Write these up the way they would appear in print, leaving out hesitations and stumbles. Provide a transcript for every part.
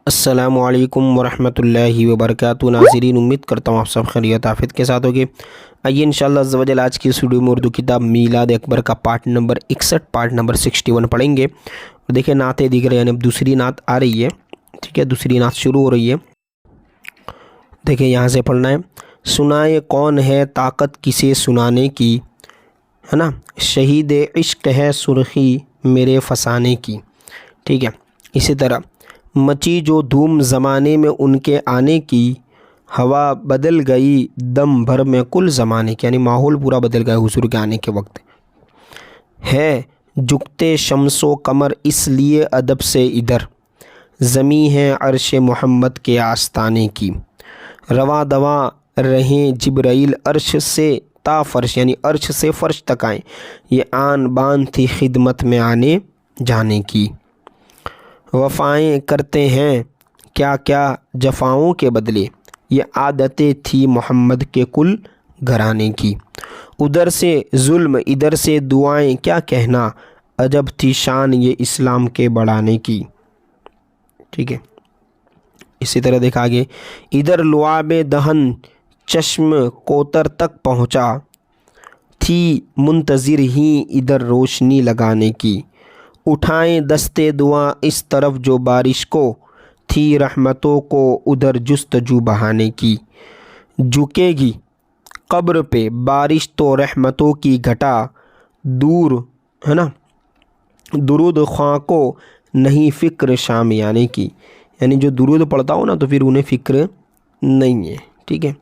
अस्सलामु अलैकुम वरहमतुल्लाहि वबरकातुहू। नाज़रीन, उम्मीद करता हूँ आप सब खैरियत आफियत के साथ होगे। आइए इंशाअल्लाह अज़्ज़ा वजल आज की इस वीडियो में उर्दू किताब मीलाद अकबर का पार्ट नंबर 61 पार्ट नंबर 61 पढ़ेंगे। और देखिए नातें दिख रहे हैं, यानी अब दूसरी नात आ रही है। ठीक है, दूसरी नात शुरू हो रही है। देखिए यहाँ से पढ़ना है। सुनाए कौन है ताकत किसे सुनाने की, है ना, शहीद इश्क है सुर्खी मेरे फसाने की। ठीक है, इसी तरह मची जो धूम ज़माने में उनके आने की, हवा बदल गई दम भर में कुल ज़माने की, यानी माहौल पूरा बदल गया हुजूर के आने के वक्त। है झुकते शम्सो कमर इसलिए अदब से इधर, ज़मी है अर्श मोहम्मद के आस्ताने की। रवा दवा रहें जिब्राइल अर्श से ता फर्श, यानी अर्श से फर्श तक आए, ये आन बान थी खिदमत में आने जाने की। वफ़ाएँ करते हैं क्या क्या जफ़ाओं के बदले, ये आदतें थी मोहम्मद के कुल घराने की। उधर से जुल्म इधर से दुआएं क्या कहना, अजब थी शान ये इस्लाम के बढ़ाने की। ठीक है, इसी तरह देखा आगे। इधर लुआबे दहन चश्म कोतर तक पहुँचा, थी मुंतज़िर ही इधर रोशनी लगाने की। उठाएं दस्ते दुआ इस तरफ जो बारिश को, थी रहमतों को उधर जुस्तजू बहाने की। झुकेगी कब्र पे बारिश तो रहमतों की घटा, दूर है ना दुरूद ख्वां को नहीं फ़िक्र शाम आने की, यानी जो दुरूद पढ़ता हो ना तो फिर उन्हें फ़िक्र नहीं है। ठीक है,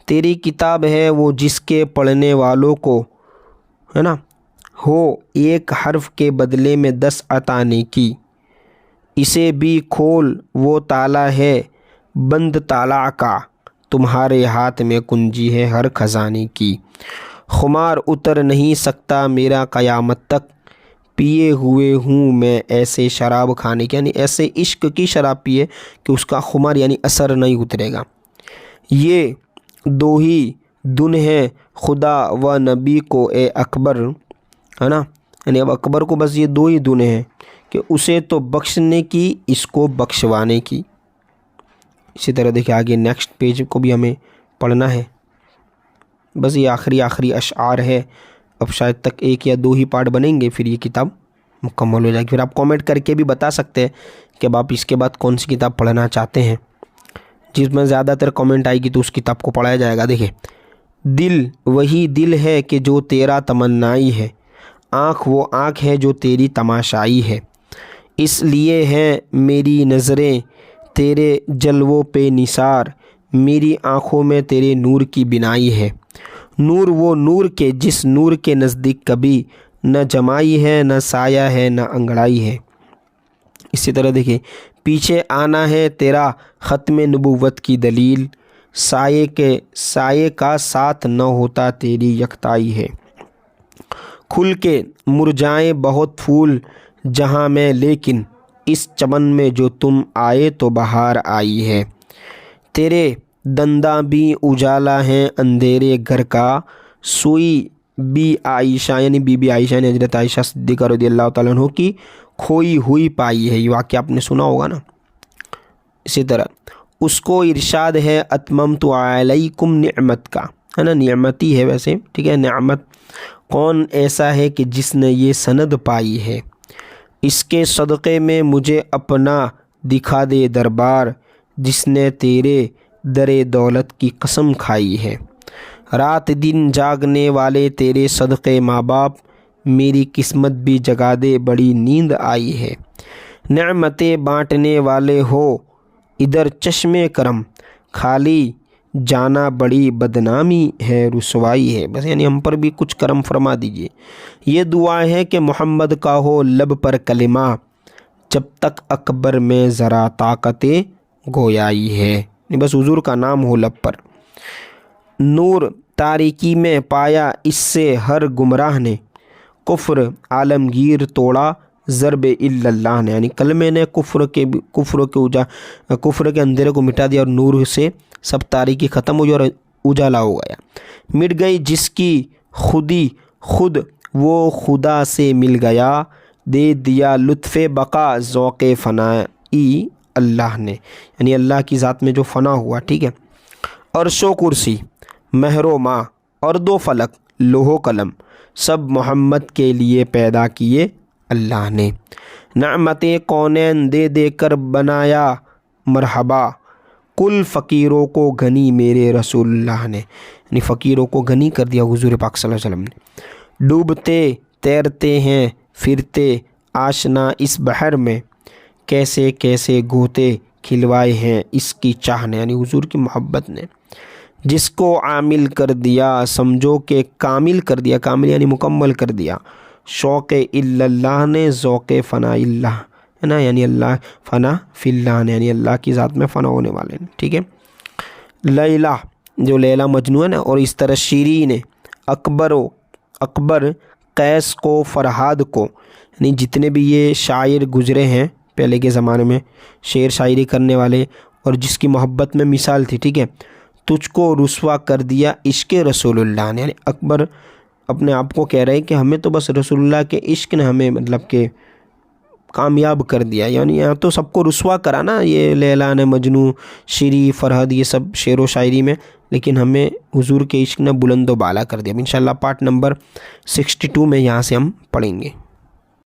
तेरी किताब है वो जिसके पढ़ने वालों को, है ना, हो एक हर्फ के बदले में 10 अताने की। इसे भी खोल वो ताला है बंद ताला का, तुम्हारे हाथ में कुंजी है हर खजाने की। खुमार उतर नहीं सकता मेरा क़यामत तक, पिए हुए हूँ मैं ऐसे शराब खाने की, यानी ऐसे इश्क की शराब पिए कि उसका खुमार यानी असर नहीं उतरेगा। ये दो ही दुन है खुदा व नबी को ए अकबर, है ना, यानी अब अकबर को बस ये दो ही दुने हैं कि उसे तो बख्शने की इसको बख्शवाने की। इसी तरह देखिए आगे नेक्स्ट पेज को भी हमें पढ़ना है। बस ये आखिरी अशआर है। अब शायद तक एक या दो ही पार्ट बनेंगे, फिर ये किताब मुकम्मल हो जाएगी। फिर आप कमेंट करके भी बता सकते हैं कि अब आप इसके बाद कौन सी किताब पढ़ना चाहते हैं। जिसमें ज़्यादातर कमेंट आएगी तो उस किताब को पढ़ाया जाएगा। देखिए, दिल वही दिल है कि जो तेरा तमन्नाई है, आँख वो आँख है जो तेरी तमाशाई है। इसलिए है मेरी नज़रें तेरे जलवों पे निसार, मेरी आँखों में तेरे नूर की बिनाई है। नूर वो नूर के जिस नूर के नज़दीक कभी न जमाई है, न साया है, न अंगड़ाई है। इसी तरह देखिए, पीछे आना है तेरा ख़त्म नबूवत की दलील, साये का साथ न होता तेरी यकताई है। खुल के मुरझाए बहुत फूल जहाँ में, लेकिन इस चमन में जो तुम आए तो बहार आई है। तेरे दंदा भी उजाला है अंधेरे घर का, सुई बी आयशा, यानी बीबी आयशा ने हजरत आयशा सिद्दीक़ा रज़ियल्लाहु ताला अन्हा की खोई हुई पाई है। ये वाक़या आपने सुना होगा ना। इसी तरह उसको इरशाद है अतममतु अलैकुम निअमत का, है ना, निअमती है वैसे। ठीक है, निअमत कौन ऐसा है कि जिसने ये सनद पाई है, इसके सदक़े में मुझे अपना दिखा दे दरबार, जिसने तेरे दरे दौलत की कसम खाई है। रात दिन जागने वाले तेरे सदक़े माँ बाप, मेरी किस्मत भी जगा दे बड़ी नींद आई है। नेमतें बाँटने वाले हो इधर चश्मे करम, खाली जाना बड़ी बदनामी है रुसवाई है। बस यानी हम पर भी कुछ करम फरमा दीजिए। ये दुआ है कि मोहम्मद का हो लब पर कलिमा, जब तक अकबर में ज़रा ताकते गोयाई है। बस हुजूर का नाम हो लब पर। नूर तारीकी में पाया इससे हर गुमराह ने, कुफ्र आलमगीर तोड़ा ज़रब इल्लल्लाह ने, यानी कलमे ने कुफ्र के अंधेरे को मिटा दिया और नूर से सब तारीकी ख़त्म हुई और उजाला हो गया। मिट गई जिसकी खुदी खुद वो खुदा से मिल गया, दे दिया लुत्फ़े बका ज़ौक़े फ़नाई اللہ نے، یعنی اللہ کی ذات میں جو فنا ہوا، ٹھیک ہے۔ عرش و کرسی، مہر و ماہ اور دو فلک، لوح و قلم، سب محمد کے لیے پیدا کیے اللہ نے۔ نعمتیں کونین دے دے کر بنایا مرحبا، کل فقیروں کو غنی میرے رسول اللہ نے، یعنی فقیروں کو غنی کر دیا حضور پاک صلی اللہ علیہ وسلم نے۔ ڈوبتے تیرتے ہیں پھرتے آشنا اس بحر میں، کیسے کیسے گوتے کھلوائے ہیں اس کی چاہ نے، یعنی حضور کی محبت نے۔ جس کو عامل کر دیا سمجھو کہ کامل کر دیا، کامل یعنی مکمل کر دیا، شوق اللہ نے ذوق فنا اللہ ہے نا، یعنی اللہ فنا فی اللہ نے، یعنی اللہ کی ذات میں فنا ہونے والے ہیں، ٹھیک ہے۔ لیلا، جو لیلا مجنون ہے نا، اور اس طرح شیرین، اکبر قیس کو فرہاد کو، یعنی جتنے بھی یہ شاعر گزرے ہیں پہلے کے زمانے میں شعر شاعری کرنے والے، اور جس کی محبت میں مثال تھی، ٹھیک ہے، تجھ کو رسوا کر دیا عشق رسول اللہ نے، یعنی اکبر اپنے آپ کو کہہ رہے ہیں کہ ہمیں تو بس رسول اللہ کے عشق نے ہمیں مطلب کہ کامیاب کر دیا، یعنی یہاں تو سب کو رسوا کرا نا، یہ لیلا نے، مجنوں، شیری، فرحد، یہ سب شعر و شاعری میں، لیکن ہمیں حضور کے عشق نے بلند و بالا کر دیا۔ انشاءاللہ پارٹ نمبر 62 میں یہاں سے ہم پڑھیں گے۔